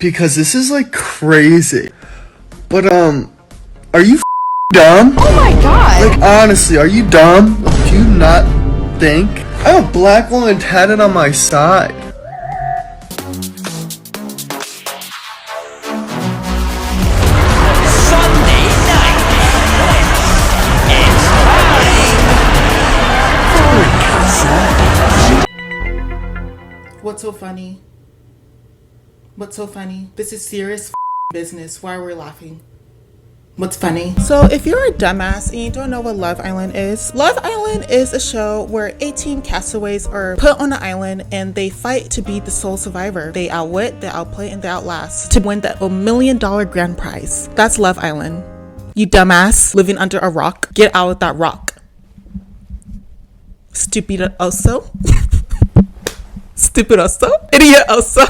because this is like crazy. But are you dumb? Oh my god! Like honestly, are you dumb? Do you not think? I have a black woman tatted on my side. Sunday night. It's time. What's so funny? What's so funny? This is serious business. Why are we laughing? What's funny? So if you're a dumbass and you don't know what Love Island is a show where 18 castaways are put on an island and they fight to be the sole survivor. They outwit, they outplay, and they outlast to win that $1 million grand prize. That's Love Island. You dumbass living under a rock, get out of that rock. Stupidoso. Stupidoso. Idiotoso.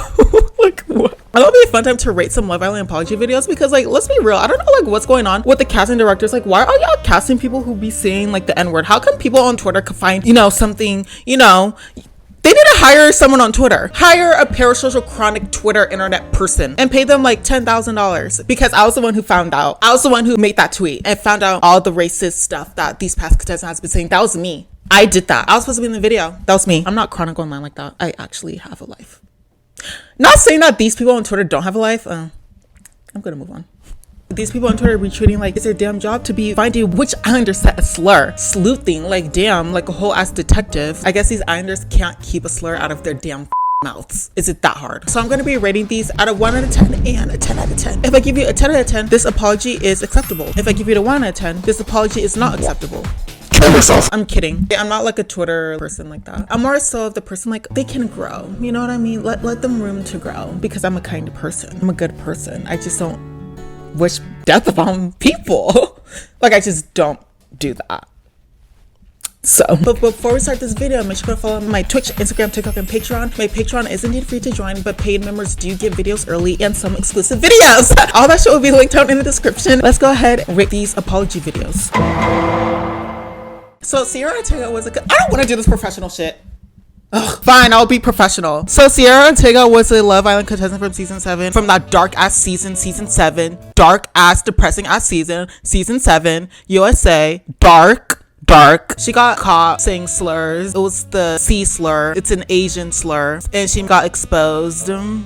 Like what? I thought it'd be a fun time to rate some Love Island apology videos because, like, let's be real, I don't know like what's going on with the casting directors. Like, why are y'all casting people who be saying like the N-word? How come people on Twitter could find, something, they need to hire someone on Twitter. Hire a parasocial chronic Twitter internet person and pay them like $10,000 because I was the one who found out. I was the one who made that tweet and found out all the racist stuff that these past contestants has been saying. That was me. I did that. I was supposed to be in the video. That was me. I'm not chronic online like that. I actually have a life. Not saying that these people on Twitter don't have a life. I'm gonna move on. These people on Twitter retweeting like it's their damn job to be finding which Islander said a slur. Sleuthing, like damn, like a whole ass detective. I guess these Islanders can't keep a slur out of their damn mouths. Is it that hard? So I'm gonna be rating these out of 1 out of 10 and a 10 out of 10. If I give you a 10 out of 10, this apology is acceptable. If I give you a 1 out of 10, this apology is not acceptable. I'm kidding. I'm not like a Twitter person like that. I'm more so of the person like they can grow. You know what I mean? Let them room to grow because I'm a kind person. I'm a good person. I just don't wish death upon people. Like I just don't do that. So, but before we start this video, make sure to follow my Twitch, Instagram, TikTok, and Patreon. My Patreon is indeed free to join, but paid members do get videos early and some exclusive videos. All that shit will be linked down in the description. Let's go ahead and rate these apology videos. So Sierra Ortega was I don't want to do this professional shit. Ugh, fine, I'll be professional. So Sierra Ortega was a Love Island contestant from season 7, from that dark ass season 7, dark ass depressing ass season 7, USA, dark. She got caught saying slurs. It was the C slur. It's an Asian slur, and she got exposed. And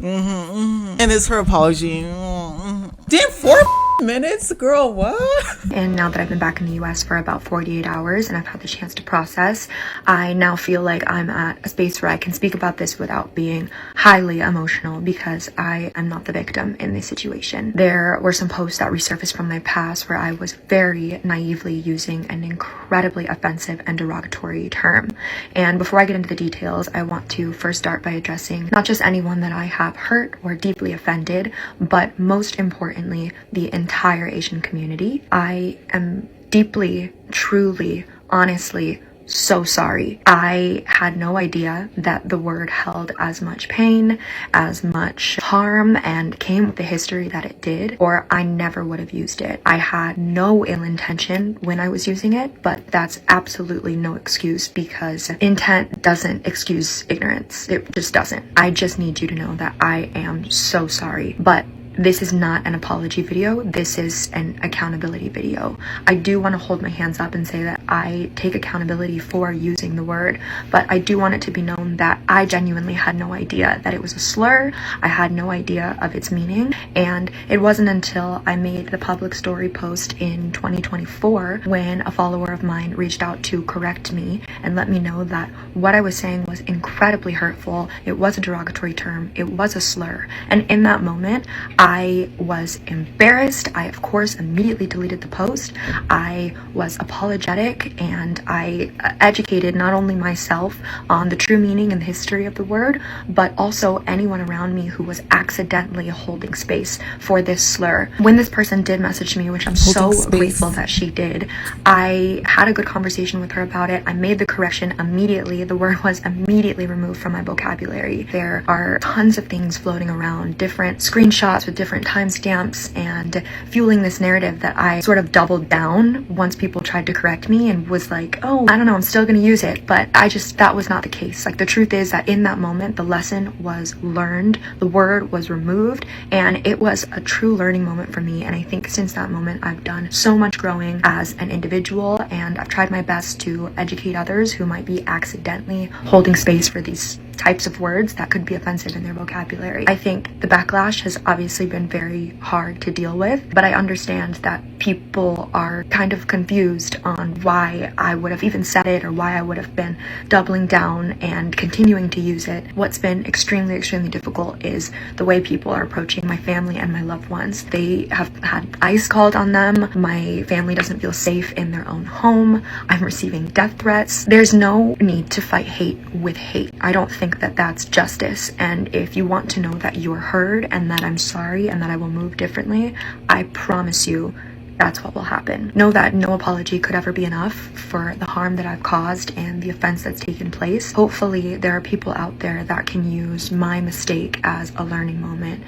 it's her apology. Damn, 4 minutes, girl, what? And now that I've been back in the US for about 48 hours and I've had the chance to process, I now feel like I'm at a space where I can speak about this without being highly emotional because I am not the victim in this situation. There were some posts that resurfaced from my past where I was very naively using an incredibly offensive and derogatory term. And before I get into the details, I want to first start by addressing not just anyone that I have hurt or deeply offended, but most importantly, the entire Asian community. I am deeply, truly, honestly so sorry. I had no idea that the word held as much pain, as much harm, and came with the history that it did, or I never would have used it. I had no ill intention when I was using it, but that's absolutely no excuse because intent doesn't excuse ignorance. It just doesn't. I just need you to know that I am so sorry, but this is not an apology video. This is an accountability video. I do want to hold my hands up and say that I take accountability for using the word, but I do want it to be known that I genuinely had no idea that it was a slur. I had no idea of its meaning, and it wasn't until I made the public story post in 2024 when a follower of mine reached out to correct me and let me know that what I was saying was incredibly hurtful. It was a derogatory term. It was a slur. And in that moment, I was embarrassed. I, of course, immediately deleted the post. I was apologetic and I educated not only myself on the true meaning and the history of the word, but also anyone around me who was accidentally holding space for this slur. When this person did message me, which I'm so grateful that she did, I had a good conversation with her about it. I made the correction immediately. The word was immediately removed from my vocabulary. There are tons of things floating around, different screenshots with with different timestamps and fueling this narrative that I sort of doubled down once people tried to correct me and was like, oh, I don't know, I'm still gonna use it. But that was not the case. Like, the truth is that in that moment, the lesson was learned, the word was removed, and it was a true learning moment for me. And I think since that moment, I've done so much growing as an individual, and I've tried my best to educate others who might be accidentally holding space for these types of words that could be offensive in their vocabulary. I think the backlash has obviously been very hard to deal with, but I understand that people are kind of confused on why I would have even said it or why I would have been doubling down and continuing to use it. What's been extremely, extremely difficult is the way people are approaching my family and my loved ones. They have had ICE called on them. My family doesn't feel safe in their own home. I'm receiving death threats. There's no need to fight hate with hate. I don't think that that's justice. And if you want to know that you're heard and that I'm sorry and that I will move differently, I promise you that's what will happen. Know that no apology could ever be enough for the harm that I've caused and the offense that's taken place. Hopefully there are people out there that can use my mistake as a learning moment,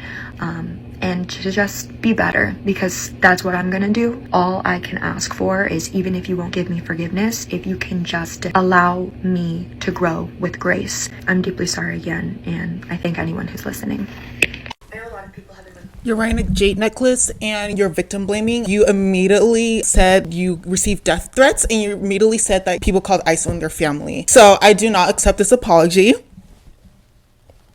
and to just be better, because that's what I'm gonna do. All I can ask for is, even if you won't give me forgiveness, if you can just allow me to grow with grace. I'm deeply sorry again, and I thank anyone who's listening. You're wearing a jade necklace and you're victim blaming. You immediately said you received death threats, and you immediately said that people called ICE on their family. So I do not accept this apology.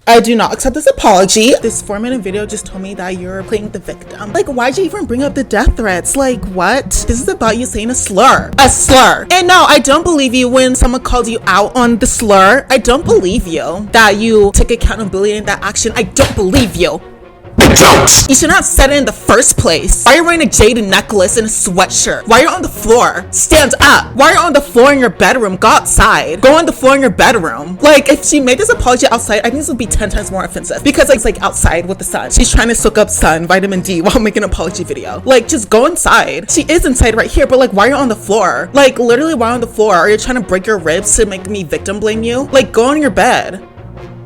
I do not accept this apology. This 4-minute video just told me that you're playing the victim. Like, why'd you even bring up the death threats? Like, what? This is about you saying a slur. A slur. And no, I don't believe you when someone called you out on the slur. I don't believe you that you took accountability in that action. I don't believe you. You should not have said it in the first place. Why are you wearing a jade necklace and a sweatshirt? Why are you on the floor? Stand up. Why are you on the floor in your bedroom? Go outside. Go on the floor in your bedroom. Like, if she made this apology outside, I think this would be 10 times more offensive, because it's like outside with the sun. She's trying to soak up sun, vitamin D, while making an apology video. Like, just go inside. She is inside right here, but like, why are you on the floor? Like, literally, why on the floor? Are you trying to break your ribs to make me victim blame you? Like, go on your bed.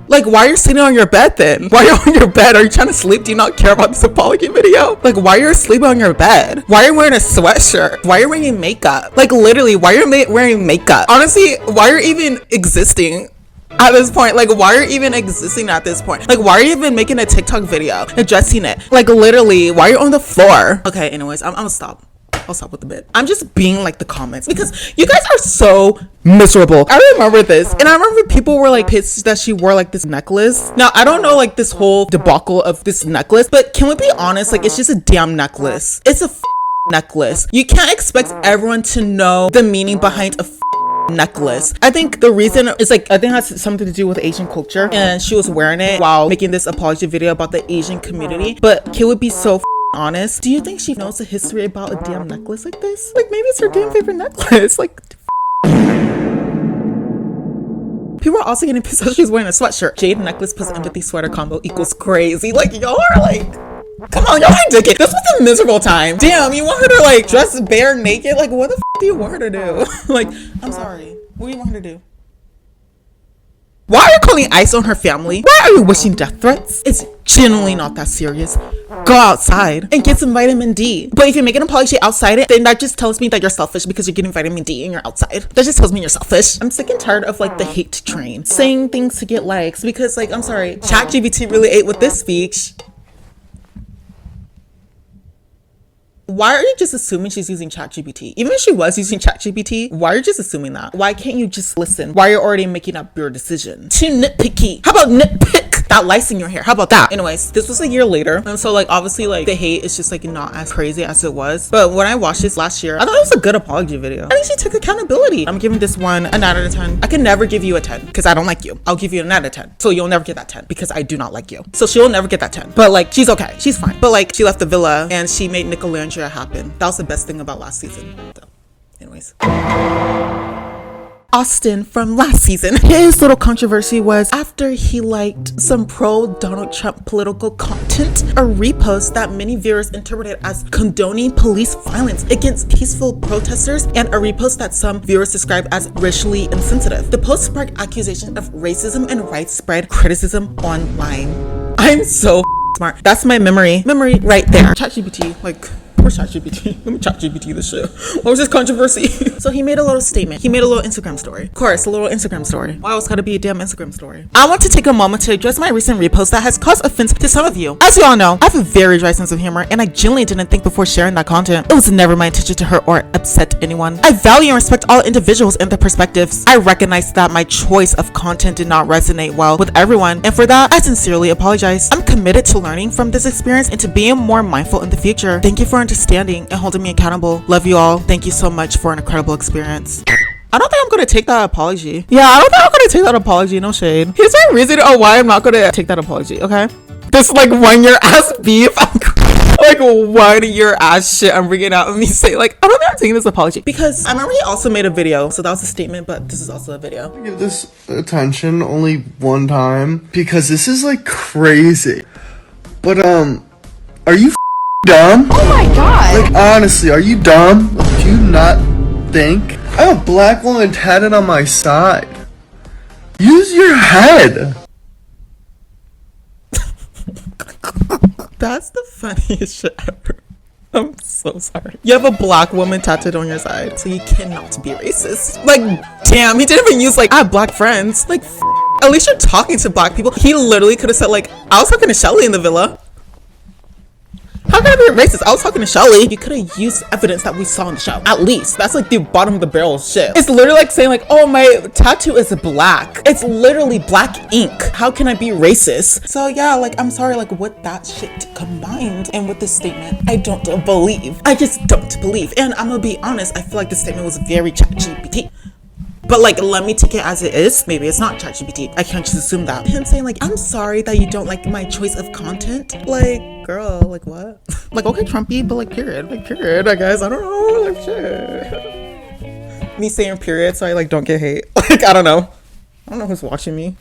Like, why are you sitting on your bed then? Why are you on your bed? Are you trying to sleep? Do you not care about this apology video? Like, why are you sleeping on your bed? Why are you wearing a sweatshirt? Why are you wearing makeup? Like, literally, why are you wearing makeup? Honestly, why are you even existing at this point? Like, why are you even existing at this point? Like, why are you even making a TikTok video addressing it? Like, literally, why are you on the floor? Okay, anyways, I'm gonna stop. I'll stop with the bit. I'm just being like the comments, because you guys are so miserable. I remember this, and I remember people were like pissed that she wore like this necklace. Now, I don't know like this whole debacle of this necklace, but can we be honest? Like, it's just a damn necklace. It's a necklace. You can't expect everyone to know the meaning behind a necklace. I think the reason is like, I think it has something to do with Asian culture, and she was wearing it while making this apology video about the Asian community. But can we be so honest? Do you think she knows the history about a damn necklace like this? Like, maybe it's her damn favorite necklace. Like, people are also getting pissed that she's wearing a sweatshirt. Jade necklace plus empathy sweater combo equals crazy. Like, y'all are like, come on, y'all ridiculous. This was a miserable time. Damn, you want her to like dress bare naked? Like, what the do you want her to do? Like, I'm sorry, what do you want her to do? Why are you calling ICE on her family? Why are you wishing death threats? It's genuinely not that serious. Go outside and get some vitamin D. But if you make an apology outside it, then that just tells me that you're selfish because you're getting vitamin D and you're outside. That just tells me you're selfish. I'm sick and tired of like the hate train. Saying things to get likes, because like, I'm sorry, ChatGPT really ate with this speech. Why are you just assuming she's using ChatGPT? Even if she was using ChatGPT, why are you just assuming that? Why can't you just listen? Why are you already making up your decision? Too nitpicky. How about nitpick that lice in your hair? How about that? Anyways, this was a year later, and so like obviously like the hate is just like not as crazy as it was. But when I watched this last year, I thought it was a good apology video. I think she took accountability. I'm giving this one a 9 out of 10. I can never give you a 10 because I don't like you. I'll give you a 9 out of 10. So you'll never get that 10 because I do not like you. So she'll never get that 10. But like, she's okay. She's fine. But like, she left the villa and she made Nickelandria happen. That was the best thing about last season. So, anyways. Austin from last season. His little controversy was after he liked some pro-Donald Trump political content, a repost that many viewers interpreted as condoning police violence against peaceful protesters, and a repost that some viewers described as racially insensitive. The post sparked accusations of racism and widespread criticism online. I'm so smart. That's my memory right there. ChatGPT, like, where's ChatGPT? Let me ChatGPT this shit. What was this controversy? So he made a little statement. He made a little Instagram story. Of course, a little Instagram story. Why else gotta be a damn Instagram story? I want to take a moment to address my recent repost that has caused offense to some of you. As you all know, I have a very dry sense of humor, and I genuinely didn't think before sharing that content. It was never my intention to hurt or upset anyone. I value and respect all individuals and their perspectives. I recognize that my choice of content did not resonate well with everyone, and for that, I sincerely apologize. I'm committed to learning from this experience and to being more mindful in the future. Thank you for understanding and holding me accountable. Love you all. Thank you so much for an incredible experience. I don't think I'm gonna take that apology. Yeah, I don't think I'm gonna take that apology. No shade. Here's my reason why I'm not gonna take that apology, okay? This like 1 year ass beef. Like 1 year ass shit I'm bringing out of me say like, I don't think I'm taking this apology. Because I remember he also made a video. So that was a statement, but this is also a video. Give this attention only one time because this is like crazy. But are you dumb? Oh my god! Like honestly, are you dumb? Do you not think? I have a black woman tatted on my side. Use your head. That's the funniest shit ever. I'm so sorry. You have a black woman tattooed on your side, so you cannot be racist. Like, damn, he didn't even use like, I have black friends. Like, at least you're talking to black people. He literally could have said like, I was talking to Shelly in the villa. How can I be racist? I was talking to Shelly. You could have used evidence that we saw in the show. At least. That's like the bottom of the barrel shit. It's literally like saying like, oh, my tattoo is black. It's literally black ink. How can I be racist? So yeah, like, I'm sorry, like with that shit combined and with this statement, I don't believe. I just don't believe. And I'm gonna be honest, I feel like this statement was very ChatGPT. But like, let me take it as it is. Maybe it's not ChatGPT. I can't just assume that. Him saying like, I'm sorry that you don't like my choice of content. Like, girl, like what? Like, okay, Trumpy, but like period, I guess. I don't know, like shit. Me saying period so I like don't get hate. Like, I don't know who's watching me.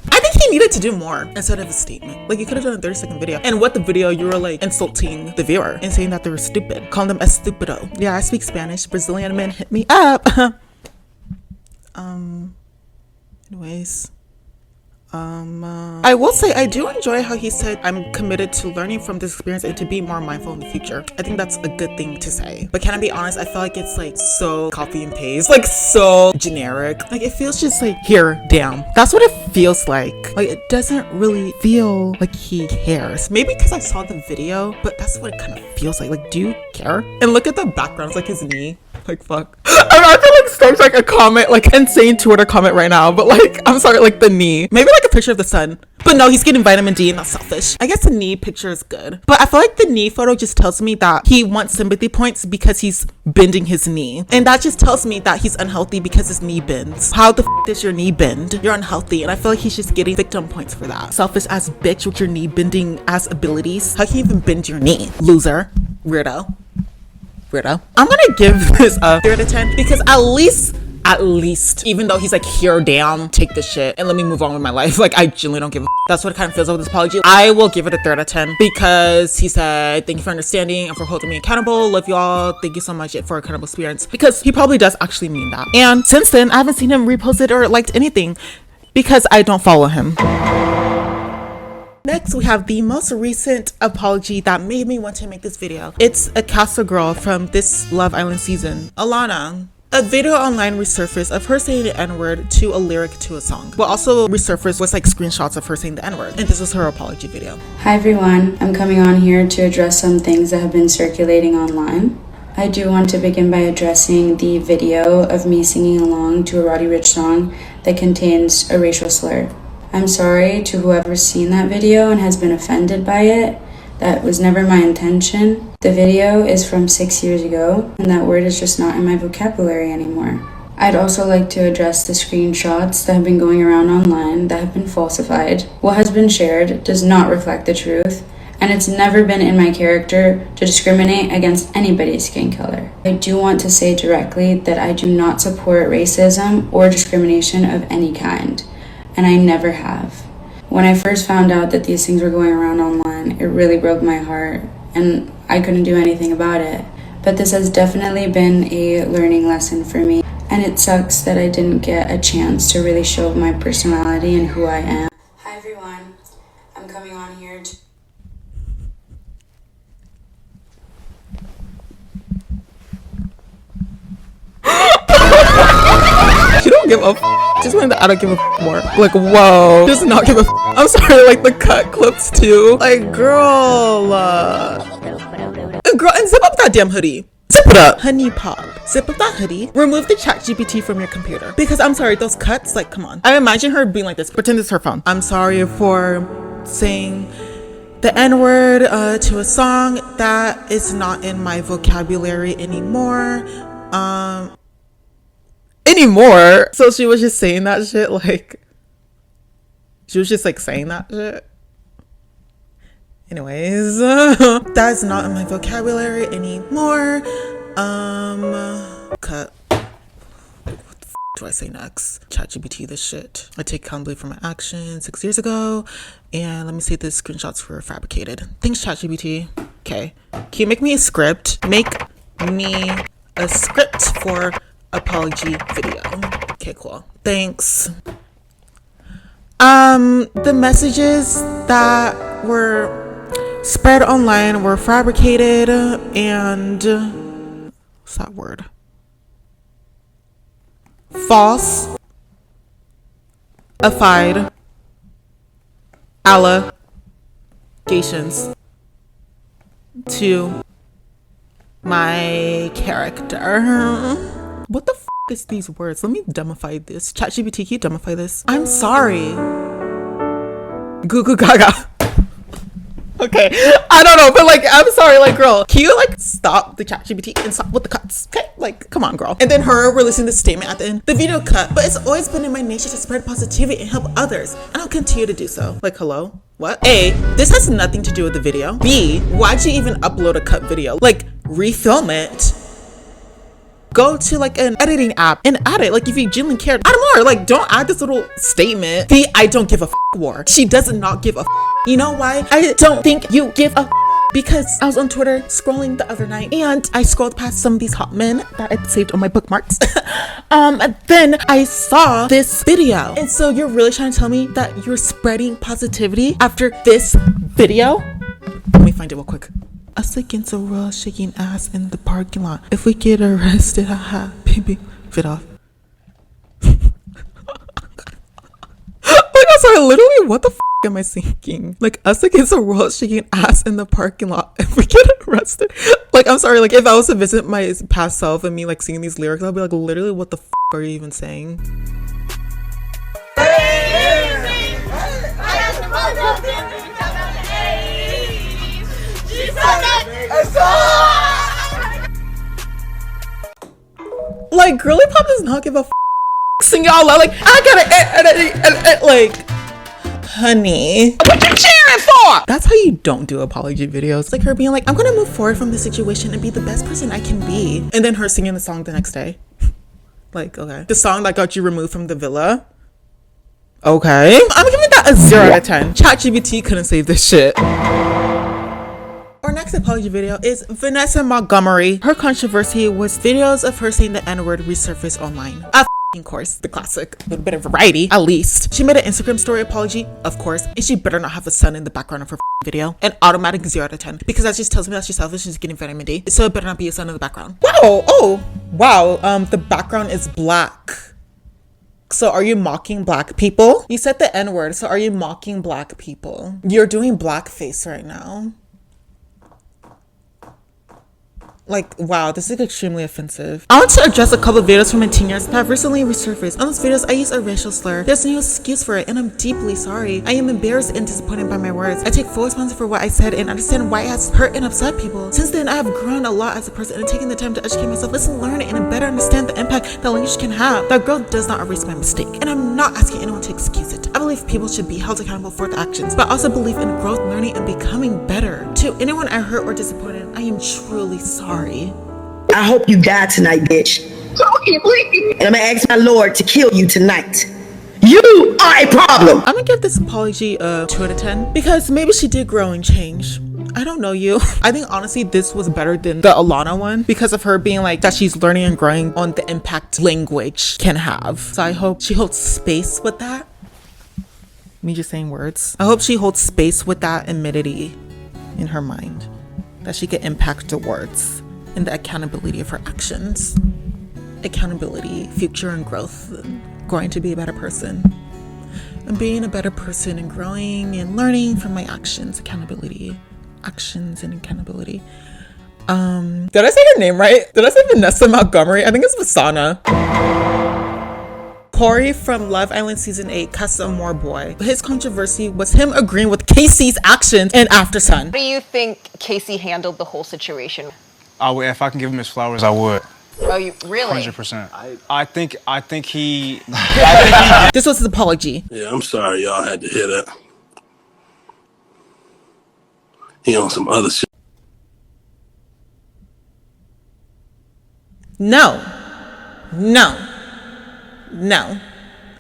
I think he needed to do more instead of a statement. Like, you could have done a 30-second video. And with the video, you were like insulting the viewer and saying that they were stupid. Calling them estupido. Yeah, I speak Spanish. Brazilian men hit me up. Anyways. I will say I do enjoy how he said I'm committed to learning from this experience and to be more mindful in the future. I think that's a good thing to say. But can I be honest? I feel like it's like so copy and paste, like so generic. Like it feels just like here, damn. That's what it feels like. Like it doesn't really feel like he cares. Maybe because I saw the video, but that's what it kind of feels like. Like, do you care? And look at the background. It's like his knee. Like fuck. I'm not gonna like start like a comment, like insane Twitter comment right now, but like I'm sorry, like the knee. Maybe like a picture of the sun. But no, he's getting vitamin D and that's selfish. I guess the knee picture is good. But I feel like the knee photo just tells me that he wants sympathy points because he's bending his knee. And that just tells me that he's unhealthy because his knee bends. How the does your knee bend? You're unhealthy. And I feel like he's just getting victim points for that. Selfish ass bitch with your knee bending ass abilities. How can you even bend your knee? Loser. Weirdo. I'm gonna give this a 3 out of 10 because at least, even though he's like, here, damn, take this shit and let me move on with my life. Like, I genuinely don't give a That's what it kind of feels like with this apology. I will give it a 3 out of 10 because he said, thank you for understanding and for holding me accountable. Love y'all. Thank you so much for a incredible experience, because he probably does actually mean that. And since then, I haven't seen him repost it or liked anything because I don't follow him. Next, we have the most recent apology that made me want to make this video. It's a Casa girl from this Love Island season, Alana. A video online resurfaced of her saying the N-word to a lyric to a song, but also resurfaced with like screenshots of her saying the N-word, and this was her apology video. Hi everyone, I'm coming on here to address some things that have been circulating online. I do want to begin by addressing the video of me singing along to a Roddy Ricch song that contains a racial slur. I'm sorry to whoever's seen that video and has been offended by it. That was never my intention. The video is from 6 years ago, and that word is just not in my vocabulary anymore. I'd also like to address the screenshots that have been going around online that have been falsified. What has been shared does not reflect the truth, and it's never been in my character to discriminate against anybody's skin color. I do want to say directly that I do not support racism or discrimination of any kind, and I never have. When I first found out that these things were going around online, it really broke my heart, and I couldn't do anything about it. But this has definitely been a learning lesson for me, and it sucks that I didn't get a chance to really show my personality and who I am. Hi online. I'm coming on here to She don't give a f. Just wanted to I don't give a f more. Like, whoa. Does not give a f. I'm sorry, like the cut clips too. Like, girl. Girl, and zip up that damn hoodie. Zip it up. Honey pop. Zip up that hoodie. Remove the ChatGPT from your computer. Because I'm sorry, those cuts, like, come on. I imagine her being like this. Pretend it's her phone. I'm sorry for saying the N-word to a song that is not in my vocabulary anymore. So she was just saying that shit, like, she was just like saying that shit. Anyways, that's not in my vocabulary anymore. Cut. What the f do I say next? ChatGPT this shit. I take accountability for my actions 6 years ago, and let me say the screenshots were fabricated. Thanks, ChatGPT. Okay, can you make me a script? Make me a script for apology video. Okay, cool. Thanks. The messages that were spread online were fabricated and what's that word? False, affied, allegations to my character. What the f is these words? Let me dumbify this. ChatGPT, can you dumbify this? I'm sorry. Goo goo gaga. Okay, I don't know, but like, I'm sorry, like, girl, can you like stop the ChatGPT and stop with the cuts? Okay, like, come on, girl. And then her releasing the statement at the end, the video cut, but it's always been in my nature to spread positivity and help others, and I'll continue to do so. Like, hello? What? A, this has nothing to do with the video. B, why'd you even upload a cut video? Like, refilm it. Go to like an editing app and add it. Like, if you genuinely cared, add more. Like, don't add this little statement. The I don't give a f war. She does not give a f. You know why? I don't think you give a f. Because I was on Twitter scrolling the other night and I scrolled past some of these hot men that I saved on my bookmarks. And then I saw this video. And so you're really trying to tell me that you're spreading positivity after this video? Let me find it real quick. Us against a roll, shaking ass in the parking lot. If we get arrested, haha, baby, fit off. Like, I'm sorry, literally, what the f am I thinking? Like, us against a roll, shaking ass in the parking lot. If we get arrested, like, I'm sorry, like, if I was to visit my past self and me like singing these lyrics, I'll be like, literally, what the f are you even saying? Like, girly pop does not give a f sing y'all out like I gotta like, honey, what you cheering for? That's how you don't do apology videos. Like her being like, I'm gonna move forward from this situation and be the best person I can be, and then her singing the song the next day. Like, okay, the song that got you removed from the villa. Okay, I'm giving that a 0 out of 10. ChatGPT couldn't save this shit. Our next apology video is Vanessa Montgomery. Her controversy was videos of her saying the N-word resurfaced online. Of course, the classic. A little bit of variety, at least. She made an Instagram story apology, of course, and she better not have a sun in the background of her video. An automatic 0 out of 10. Because that just tells me that she's selfish, she's getting vitamin D. So it better not be a sun in the background. Wow, oh, wow. The background is black. So are you mocking black people? You said the N-word, so are you mocking black people? You're doing blackface right now. Like, wow, this is extremely offensive. I want to address a couple of videos from my teen years that have recently resurfaced. On those videos, I use a racial slur. There's no excuse for it, and I'm deeply sorry. I am embarrassed and disappointed by my words. I take full responsibility for what I said and understand why it has hurt and upset people. Since then, I have grown a lot as a person and taken the time to educate myself, listen, learn, and better understand the impact that language can have. That growth does not erase my mistake, and I'm not asking anyone to excuse it. I believe people should be held accountable for their actions, but I also believe in growth, learning, and becoming better. To anyone I hurt or disappointed, I am truly sorry. I hope you die tonight, bitch. And I'm gonna ask my Lord to kill you tonight. You are a problem. I'm gonna give this apology a 2 out of 10 because maybe she did grow and change. I don't know you. I think honestly this was better than the Alana one because of her being like that she's learning and growing on the impact language can have. So I hope she holds space with that. me just saying words. I hope she holds space with that admittedly in her mind, that she can impact the words and the accountability of her actions. Accountability, future and growth, growing to be a better person. And being a better person and growing and learning from my actions, accountability, actions and accountability. Did I say her name right? Did I say Vanessa Montgomery? I think it's Vasana. Corey from Love Island Season 8 cast a more boy. His controversy was him agreeing with Casey's actions in After Sun. How do you think Casey handled the whole situation? If I can give him his flowers, I would. Oh, you really? 100%. I think he. This was his apology. Yeah, I'm sorry y'all had to hear that. He on some other shit. No.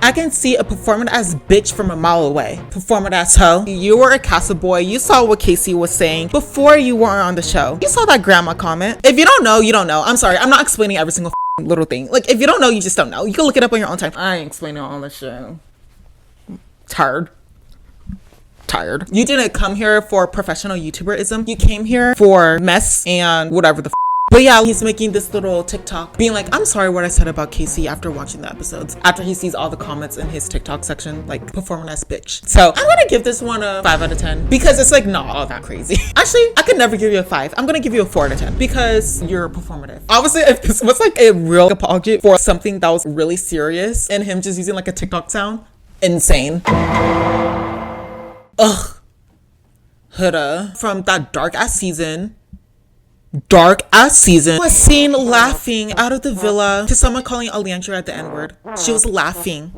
I can see a performant ass bitch from a mile away. Performant ass hoe. You were a Casa boy. You saw what Casey was saying before you were on the show. You saw that grandma comment. If you don't know, you don't know. I'm sorry. I'm not explaining every single little thing. Like, if you don't know, you just don't know. You can look it up on your own time. I ain't explaining all this shit. Tired. You didn't come here for professional YouTuberism. You came here for mess and whatever the But yeah, he's making this little TikTok being like, I'm sorry what I said about Casey after watching the episodes. After he sees all the comments in his TikTok section, like, performing as bitch. So I'm gonna give this one a 5 out of 10 because it's like not all that crazy. Actually, I could never give you a 5. I'm gonna give you a 4 out of 10 because you're performative. Obviously, if this was like a real apology for something that was really serious and him just using like a TikTok sound, insane. Ugh. Huda from that dark ass season was seen laughing out of the villa to someone calling Alejandra at the N-word. She was laughing.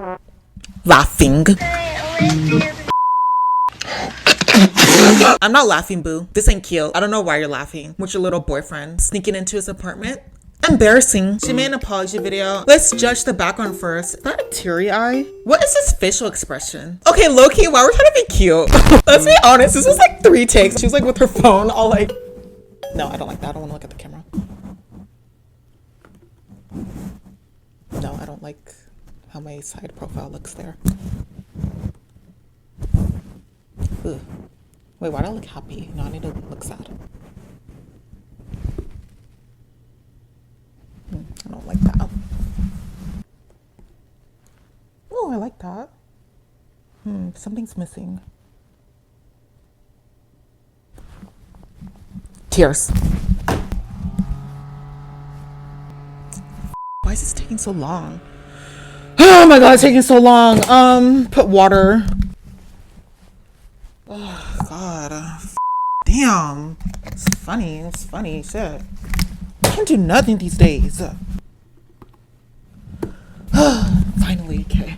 I'm not laughing, boo. This ain't cute. I don't know why you're laughing with your little boyfriend sneaking into his apartment. Embarrassing. She made an apology video. Let's judge the background first. Is that a teary eye? What is this facial expression? Okay, low-key, why we're trying to be cute? Let's be honest, this was like 3 takes. She was like with her phone all like... No, I don't like that. I don't want to look at the camera. No, I don't like how my side profile looks there. Ugh. Wait, why do I look happy? No, I need to look sad. I don't like that. Oh, I like that. Something's missing. Tears. Why is this taking so long? Oh my god, it's taking so long. Put water. Oh god. Damn. It's funny. Shit. I can't do nothing these days. Finally, okay.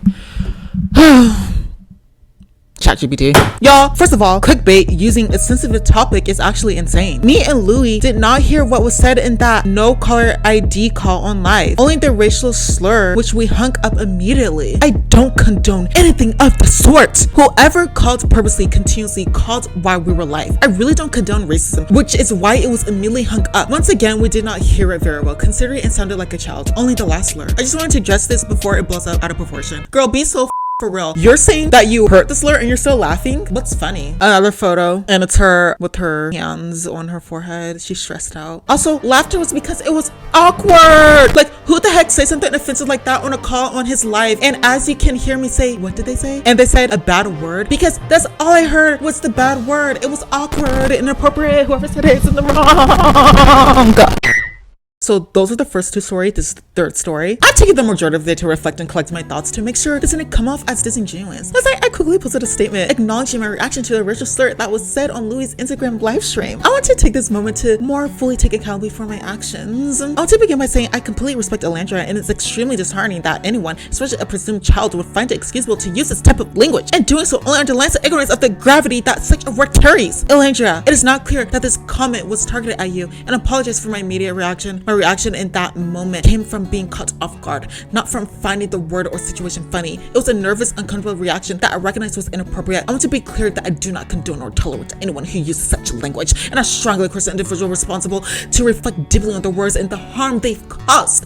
ChatGPT. Y'all, first of all, clickbait using a sensitive topic is actually insane. Me and Louis did not hear what was said in that no caller ID call on live. Only the racial slur, which we hung up immediately. I don't condone anything of the sort. Whoever called purposely continuously called while we were live. I really don't condone racism, which is why it was immediately hung up. Once again, we did not hear it very well, considering it sounded like a child. Only the last slur. I just wanted to address this before it blows up out of proportion. Girl, be so for real. You're saying that you heard the slur and you're still laughing? What's funny? Another photo, and it's her with her hands on her forehead. She's stressed out. Also, laughter was because it was awkward. Like, who the heck says something offensive like that on a call on his live? And as you can hear me say, what did they say? And they said a bad word, because that's all I heard was the bad word. It was awkward, inappropriate. Whoever said it's in the wrong. So those are the first 2 stories. This is the 3rd story. I've taken the majority of the day to reflect and collect my thoughts to make sure it doesn't come off as disingenuous. As I quickly posted a statement acknowledging my reaction to the racial slur that was said on Louis' Instagram live stream. I want to take this moment to more fully take accountability for my actions. I want to begin by saying I completely respect Alejandra, and it's extremely disheartening that anyone, especially a presumed child, would find it excusable to use this type of language, and doing so only underlines the ignorance of the gravity that such a word carries. Alejandra, it is not clear that this comment was targeted at you, and apologize for my immediate reaction. My reaction in that moment came from being caught off guard, not from finding the word or situation funny. It was a nervous, uncomfortable reaction that I recognized was inappropriate. I want to be clear that I do not condone or tolerate anyone who uses such language, and I strongly encourage the individual responsible to reflect deeply on the words and the harm they've caused.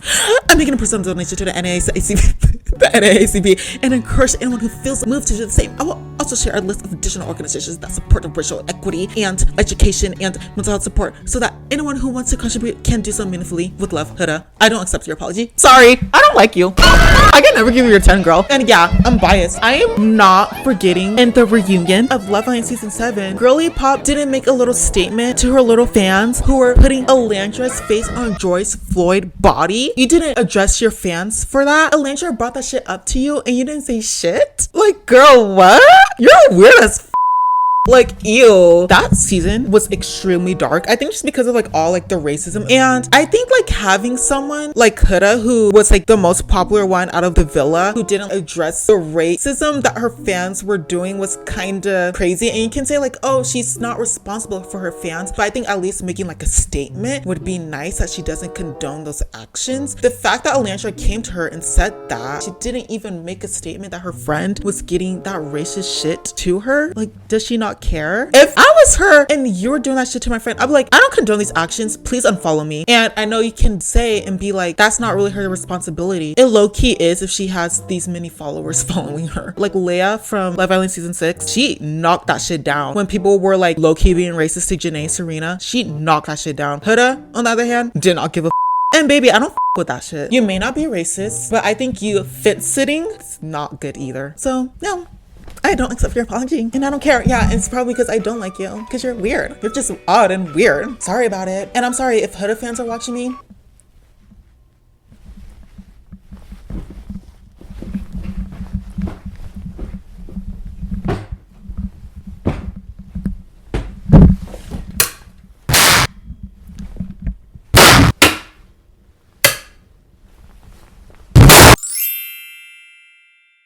I'm making a personal donation to the NAACP, and encourage anyone who feels moved to do the same. I will also share a list of additional organizations that support racial equity and education and mental health support so that anyone who wants to contribute can do so meaningfully. With love, Huda. I don't accept your apology. Sorry, I don't like you. I can never give you your 10, girl. And yeah, I'm biased. I am not forgetting in the reunion of Love Island season 7, Girly Pop didn't make a little statement to her little fans who were putting Elandra's face on Joyce Floyd body. You didn't address your fans for that. Elandra brought that shit up to you and you didn't say shit? Like, girl, what? You're weird as f. Like, ew. That season was extremely dark. I think just because of like all like the racism, and I think like having someone like Huda, who was like the most popular one out of the villa, who didn't address the racism that her fans were doing was kind of crazy. And you can say like, oh, she's not responsible for her fans, but I think at least making like a statement would be nice that she doesn't condone those actions. The fact that Elantra came to her and said that, she didn't even make a statement that her friend was getting that racist shit to her. Like, does she not care? If I was her and you were doing that shit to my friend, I'd be like, I don't condone these actions, please unfollow me. And I know you can say and be like, that's not really her responsibility. It low-key is if she has these many followers following her. Like Leah from Love Island season 6, she knocked that shit down. When people were like low-key being racist to Janae Serena, she knocked that shit down. Huda, on the other hand, did not give a and baby, I don't with that shit. You may not be racist, but I think you fit-sitting is not good either. So no, I don't accept your apology and I don't care. Yeah, it's probably because I don't like you, because you're weird. You're just odd and weird. Sorry about it. And I'm sorry if Huda fans are watching me.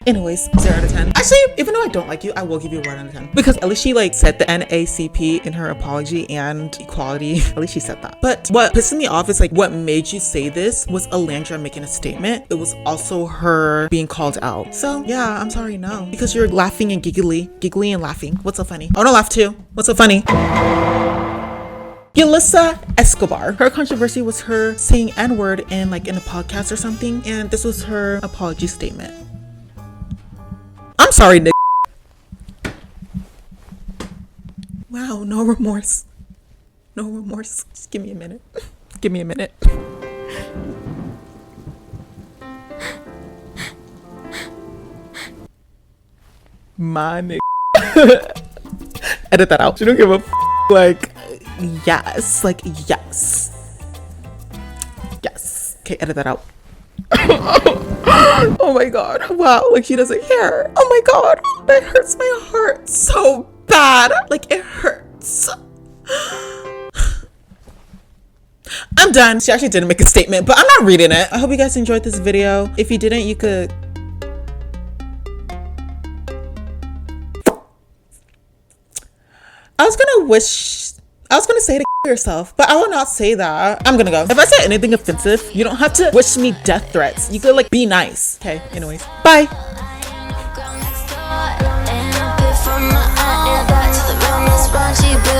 Anyways, 0 out of 10. Actually, even though I don't like you, I will give you a 1 out of 10. Because at least she like said the NAACP in her apology and equality. At least she said that. But what pisses me off is like what made you say this was Elandra making a statement. It was also her being called out. So yeah, I'm sorry, no. Because you're laughing and giggly and laughing. What's so funny? I wanna laugh too. What's so funny? Yulissa Escobar. Her controversy was her saying N-word in like in a podcast or something. And this was her apology statement. I'm sorry, Nick. Wow, no remorse. No remorse. Just give me a minute. Give me a minute. My nigga. Edit that out. You don't give a like, yes. Like, yes. Yes. Okay, edit that out. Oh my god, wow, like she doesn't care. Oh my god, that hurts my heart so bad. Like it hurts. I'm done. She actually didn't make a statement, but I'm not reading it. I hope you guys enjoyed this video. If you didn't, you could I was gonna say to yourself, but I will not say that. I'm gonna go. If I say anything offensive, you don't have to wish me death threats. You could like be nice. Okay, anyways, bye. From my aunt and back to the room, this raunchy bitch.